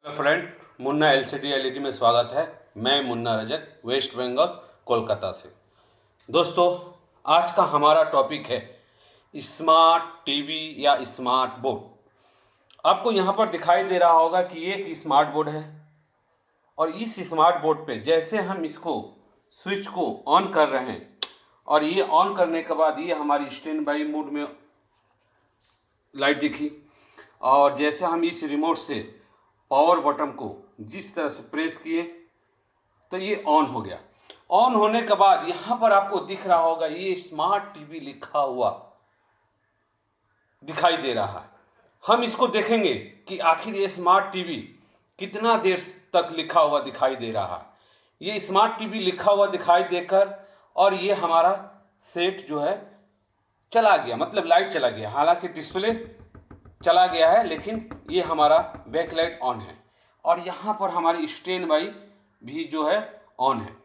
Hello friend, Munna LCD LED में स्वागत है। मैं मुन्ना रजक, वेस्ट बंगाल, कोलकाता से। दोस्तों, आज का हमारा टॉपिक है स्मार्ट टीवी या स्मार्ट बोर्ड। आपको यहाँ पर दिखाई दे रहा होगा कि एक स्मार्ट बोर्ड है और इस स्मार्ट बोर्ड पे जैसे हम इसको स्विच को ऑन कर रहे हैं और ये ऑन करने के बाद ये हमारी स्टैंड बाई मोड में लाइट दिखी और जैसे हम इस रिमोट से पावर बटन को जिस तरह से प्रेस किए तो ये ऑन हो गया। ऑन होने के बाद यहाँ पर आपको दिख रहा होगा ये स्मार्ट टीवी लिखा हुआ दिखाई दे रहा है। हम इसको देखेंगे कि आखिर ये स्मार्ट टीवी कितना देर तक लिखा हुआ दिखाई दे रहा है। ये स्मार्ट टीवी लिखा हुआ दिखाई देकर और ये हमारा सेट जो है चला गया, मतलब लाइट चला गया। हालांकि डिस्प्ले चला गया है लेकिन ये हमारा बैकलाइट ऑन है और यहाँ पर हमारी स्टैंड बाई भी जो है ऑन है।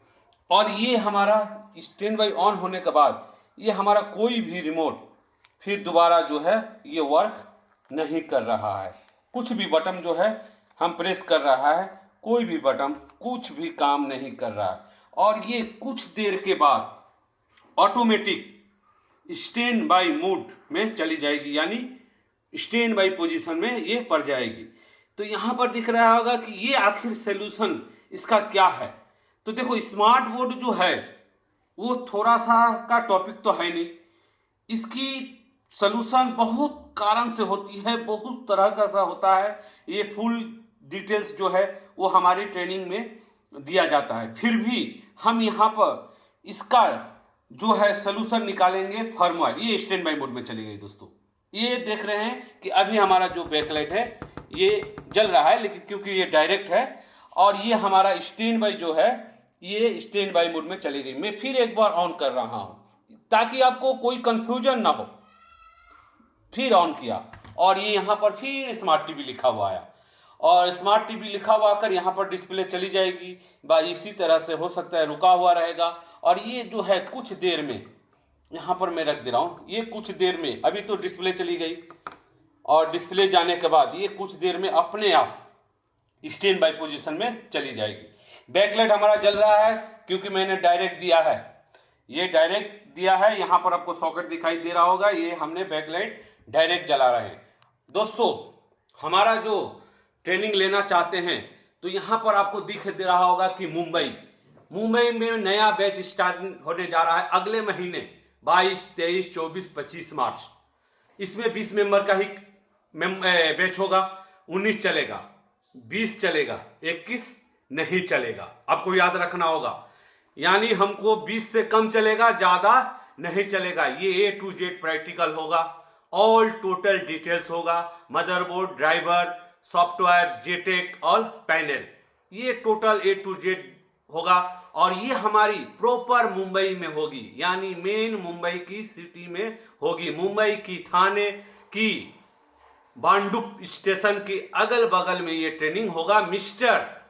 और ये हमारा स्टैंड बाई ऑन होने के बाद ये हमारा कोई भी रिमोट फिर दोबारा जो है ये वर्क नहीं कर रहा है। कुछ भी बटन जो है हम प्रेस कर रहा है, कोई भी बटन कुछ भी काम नहीं कर रहा है। और ये कुछ देर के बाद ऑटोमेटिक स्टैंड बाई मोड में चली जाएगी, यानी स्टैंड बाई पोजीशन में ये पड़ जाएगी। तो यहाँ पर दिख रहा होगा कि ये आखिर सलूशन इसका क्या है। तो देखो, स्मार्ट बोर्ड जो है वो थोड़ा सा का टॉपिक तो है नहीं, इसकी सलूशन बहुत कारण से होती है, बहुत तरह का सा होता है। ये फुल डिटेल्स जो है वो हमारी ट्रेनिंग में दिया जाता है। फिर भी हम यहाँ पर इसका जो है सलूशन निकालेंगे फर्मवेयर। ये स्टैंड बाई मोड में चली गई। दोस्तों, ये देख रहे हैं कि अभी हमारा जो बैकलाइट है ये जल रहा है, लेकिन क्योंकि ये डायरेक्ट है और ये हमारा स्टैंड बाई जो है ये स्टैंड बाई मोड में चली गई। मैं फिर एक बार ऑन कर रहा हूँ ताकि आपको कोई कंफ्यूजन ना हो। फिर ऑन किया और ये यहाँ पर फिर स्मार्ट टीवी लिखा हुआ आया और स्मार्ट टीवी लिखा हुआ आकर यहाँ पर डिस्प्ले चली जाएगी। इसी तरह से हो सकता है रुका हुआ रहेगा और ये जो है कुछ देर में यहाँ पर मैं रख दे रहा हूँ। ये कुछ देर में, अभी तो डिस्प्ले चली गई और डिस्प्ले जाने के बाद ये कुछ देर में अपने आप स्टैंड बाई पोजीशन में चली जाएगी। बैकलाइट हमारा जल रहा है क्योंकि मैंने डायरेक्ट दिया है, ये डायरेक्ट दिया है। यहाँ पर आपको सॉकेट दिखाई दे रहा होगा, ये हमने बैकलाइट डायरेक्ट जला रहे हैं। दोस्तों, हमारा जो ट्रेनिंग लेना चाहते हैं तो यहाँ पर आपको दिख दे रहा होगा कि मुंबई में नया बैच स्टार्ट होने जा रहा है अगले महीने 22, 23, 24, 25 मार्च। इसमें 20 मेंबर का ही बैच होगा। 19 चलेगा, 20 चलेगा, 21 नहीं चलेगा। आपको याद रखना होगा, यानी हमको 20 से कम चलेगा, ज़्यादा नहीं चलेगा। ये A to Z प्रैक्टिकल होगा, ऑल टोटल डिटेल्स होगा, मदरबोर्ड, ड्राइवर, सॉफ्टवेयर, जेटेक और पैनल, ये टोटल A to Z होगा। और ये हमारी प्रॉपर मुंबई में होगी, यानी मेन मुंबई की सिटी में होगी। मुंबई की थाने की बांडुप स्टेशन के अगल बगल में ये ट्रेनिंग होगा।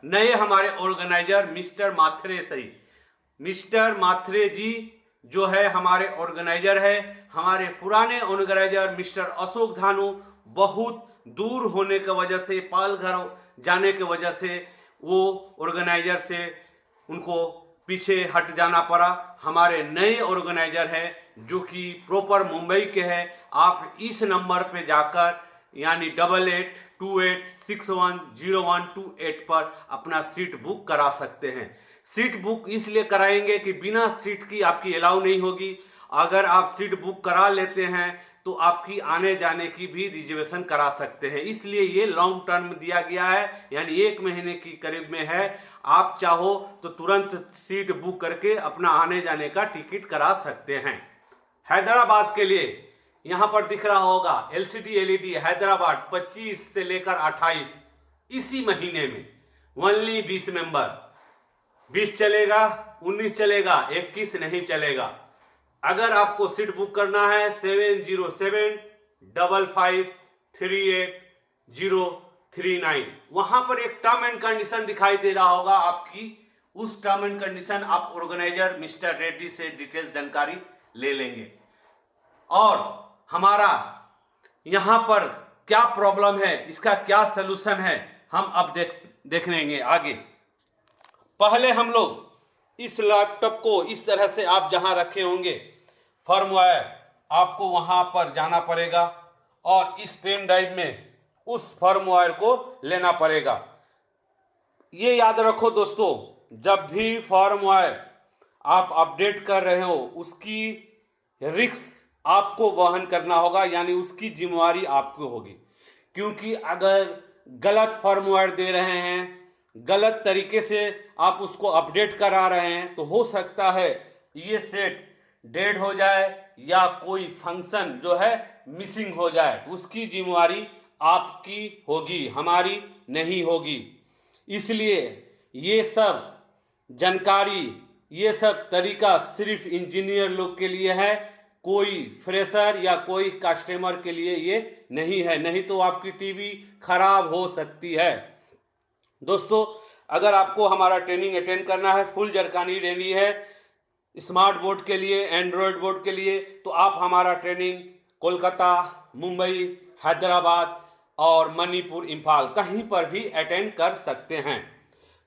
नए हमारे ऑर्गेनाइजर मिस्टर माथरे जी जो है हमारे ऑर्गेनाइजर है। हमारे पुराने ऑर्गेनाइजर मिस्टर अशोक धानु बहुत दूर होने की वजह से, पालघर जाने की वजह से वो ऑर्गेनाइजर से उनको पीछे हट जाना पड़ा। हमारे नए ऑर्गेनाइजर हैं जो कि प्रॉपर मुंबई के हैं। आप इस नंबर पे जाकर यानी 8828610128 पर अपना सीट बुक करा सकते हैं। सीट बुक इसलिए कराएंगे कि बिना सीट की आपकी अलाउ नहीं होगी। अगर आप सीट बुक करा लेते हैं तो आपकी आने जाने की भी रिजर्वेशन करा सकते हैं। इसलिए ये लॉन्ग टर्म दिया गया है, यानी 1 महीने की करीब में है। आप चाहो तो तुरंत सीट बुक करके अपना आने जाने का टिकट करा सकते हैं। हैदराबाद के लिए यहाँ पर दिख रहा होगा LCD LED हैदराबाद 25 से लेकर 28 इसी महीने में ओनली 20 मेंबर। 20 चलेगा, 19 चलेगा, 21 नहीं चलेगा। अगर आपको सीट बुक करना है 7075538039, वहां पर एक टर्म एंड कंडीशन दिखाई दे रहा होगा आपकी। उस टर्म एंड कंडीशन आप ऑर्गेनाइजर मिस्टर रेड्डी से डिटेल जानकारी ले लेंगे। और हमारा यहाँ पर क्या प्रॉब्लम है, इसका क्या सलूशन है, हम अब देख लेंगे आगे। पहले हम लोग इस लैपटॉप को इस तरह से आप जहां रखे होंगे फर्मवेयर, आपको वहां पर जाना पड़ेगा और इस पेन ड्राइव में उस फर्मवेयर को लेना पड़ेगा। ये याद रखो दोस्तों, जब भी फर्मवेयर आप अपडेट कर रहे हो उसकी रिस्क आपको वहन करना होगा, यानी उसकी जिम्मेवारी आपको होगी। क्योंकि अगर गलत फर्मवेयर दे रहे हैं, गलत तरीके से आप उसको अपडेट करा रहे हैं, तो हो सकता है ये सेट डेड हो जाए या कोई फंक्शन जो है मिसिंग हो जाए, तो उसकी जिम्मेवारी आपकी होगी, हमारी नहीं होगी। इसलिए ये सब जानकारी, ये सब तरीका सिर्फ इंजीनियर लोग के लिए है, कोई फ्रेशर या कोई कस्टमर के लिए ये नहीं है, नहीं तो आपकी टीवी खराब हो सकती है। दोस्तों, अगर आपको हमारा ट्रेनिंग अटेंड करना है, फुल जानकारी लेनी है स्मार्ट बोर्ड के लिए, एंड्रॉयड बोर्ड के लिए, तो आप हमारा ट्रेनिंग कोलकाता, मुंबई, हैदराबाद और मणिपुर, इम्फाल कहीं पर भी अटेंड कर सकते हैं।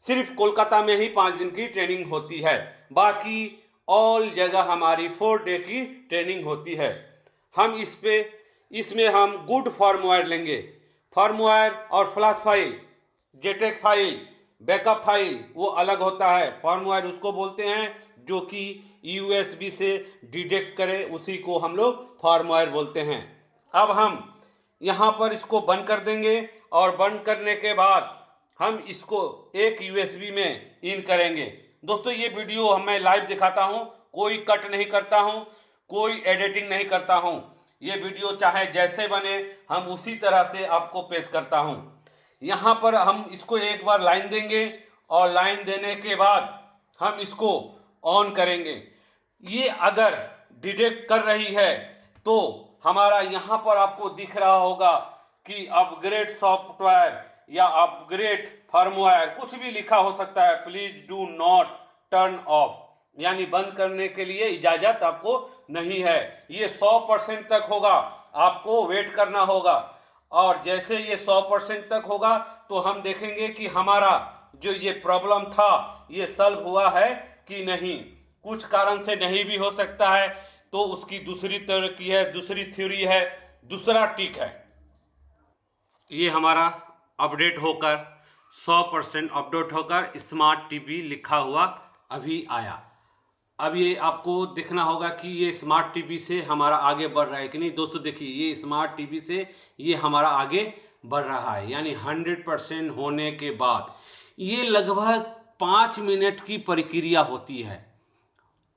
सिर्फ कोलकाता में ही 5 दिन की ट्रेनिंग होती है, बाकी ऑल जगह हमारी 4 डे की ट्रेनिंग होती है। हम इसमें हम गुड फर्मवेयर लेंगे। फर्मवेयर और flash file, JTAG file, backup file वो अलग होता है। फर्मवेयर उसको बोलते हैं जो कि यूएसबी से डिटेक्ट करे, उसी को हम लोग फर्मवेयर बोलते हैं। अब हम यहाँ पर इसको बंद कर देंगे और बंद करने के बाद हम इसको एक यूएसबी में इन करेंगे। दोस्तों, ये वीडियो मैं लाइव दिखाता हूँ, कोई कट नहीं करता हूँ, कोई एडिटिंग नहीं करता हूँ। ये वीडियो चाहे जैसे बने हम उसी तरह से आपको पेश करता हूँ। यहाँ पर हम इसको एक बार लाइन देंगे और लाइन देने के बाद हम इसको ऑन करेंगे। ये अगर डिटेक्ट कर रही है तो हमारा यहाँ पर आपको दिख रहा होगा कि अपग्रेड सॉफ्टवेयर या अपग्रेड फर्मवेयर कुछ भी लिखा हो सकता है, please do not turn off, यानी बंद करने के लिए इजाजत आपको नहीं है। ये 100% तक होगा, आपको वेट करना होगा और जैसे ये 100% तक होगा तो हम देखेंगे कि हमारा जो ये प्रॉब्लम था ये सॉल्व हुआ है कि नहीं। कुछ कारण से नहीं भी हो सकता है, तो उसकी दूसरी तरह है, दूसरी थ्योरी है, दूसरा टिक है। ये हमारा अपडेट होकर 100% अपडेट होकर स्मार्ट टीवी लिखा हुआ अभी आया। अब ये आपको देखना होगा कि ये स्मार्ट टीवी से हमारा आगे बढ़ रहा है कि नहीं। दोस्तों देखिए, ये स्मार्ट टीवी से ये हमारा आगे बढ़ रहा है, यानी 100% होने के बाद ये लगभग 5 मिनट की प्रक्रिया होती है।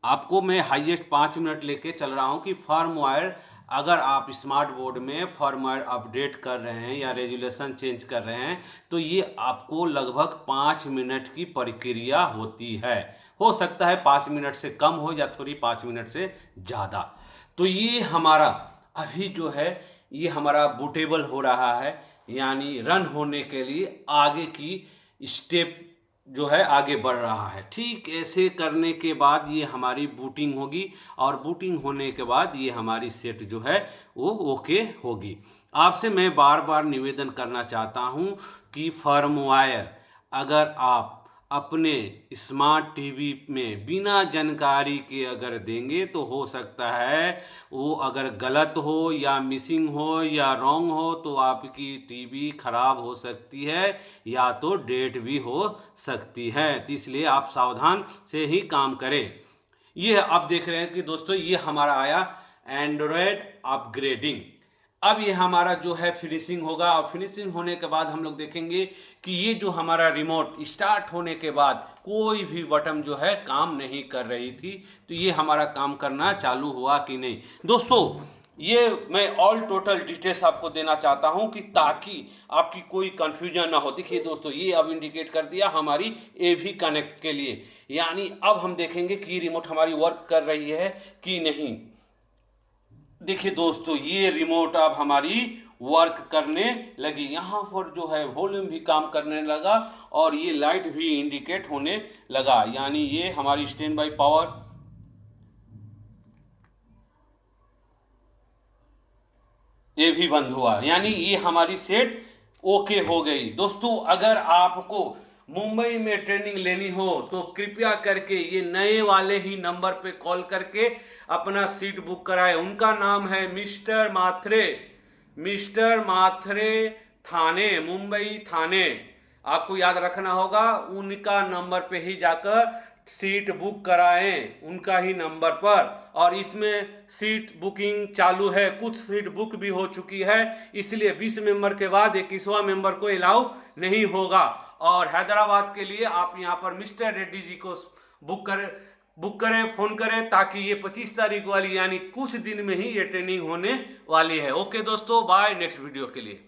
आपको मैं हाईएस्ट 5 मिनट लेके चल रहा हूँ कि फर्मवेयर, अगर आप स्मार्ट बोर्ड में फर्मवेयर अपडेट कर रहे हैं या रेजुलेशन चेंज कर रहे हैं तो ये आपको लगभग 5 मिनट की प्रक्रिया होती है। हो सकता है 5 मिनट से कम हो या थोड़ी 5 मिनट से ज़्यादा। तो ये हमारा अभी जो है ये हमारा बूटेबल हो रहा है, यानी रन होने के लिए आगे की स्टेप जो है आगे बढ़ रहा है। ठीक ऐसे करने के बाद ये हमारी बूटिंग होगी और बूटिंग होने के बाद ये हमारी सेट जो है वो ओके होगी। आपसे मैं बार बार निवेदन करना चाहता हूँ कि फर्मवेयर अगर आप अपने स्मार्ट टीवी में बिना जानकारी के अगर देंगे तो हो सकता है वो अगर गलत हो या मिसिंग हो या रॉन्ग हो तो आपकी टीवी खराब हो सकती है या तो डेड भी हो सकती है। तो इसलिए आप सावधान से ही काम करें। ये आप देख रहे हैं कि दोस्तों ये हमारा आया एंड्रॉयड अपग्रेडिंग। अब ये हमारा जो है फिनिशिंग होगा और फिनिशिंग होने के बाद हम लोग देखेंगे कि ये जो हमारा रिमोट स्टार्ट होने के बाद कोई भी बटन जो है काम नहीं कर रही थी, तो ये हमारा काम करना चालू हुआ कि नहीं। दोस्तों, ये मैं ऑल टोटल डिटेल्स आपको देना चाहता हूं कि ताकि आपकी कोई कंफ्यूजन ना हो। देखिए दोस्तों, ये अब इंडिकेट कर दिया हमारी एवी कनेक्ट के लिए, यानी अब हम देखेंगे कि रिमोट हमारी वर्क कर रही है कि नहीं। देखिए दोस्तों, ये रिमोट अब हमारी वर्क करने लगी। यहाँ पर जो है वॉल्यूम भी काम करने लगा और ये लाइट भी इंडिकेट होने लगा, यानी ये हमारी स्टैंड बाय पावर ये भी बंद हुआ, यानी ये हमारी सेट ओके हो गई। दोस्तों अगर आपको मुंबई में ट्रेनिंग लेनी हो तो कृपया करके ये नए वाले ही नंबर पे कॉल करके अपना सीट बुक कराएं। उनका नाम है मिस्टर माथरे थाने, मुंबई थाने। आपको याद रखना होगा, उनका नंबर पे ही जाकर सीट बुक कराएं, उनका ही नंबर पर। और इसमें सीट बुकिंग चालू है, कुछ सीट बुक भी हो चुकी है, इसलिए 20 मेंबर के बाद 21वां मेंबर को अलाउ नहीं होगा। और हैदराबाद के लिए आप यहाँ पर मिस्टर रेड्डी जी को बुक करें, फ़ोन करें, ताकि ये 25 तारीख वाली यानी कुछ दिन में ही ये ट्रेनिंग होने वाली है। ओके दोस्तों, बाय, नेक्स्ट वीडियो के लिए।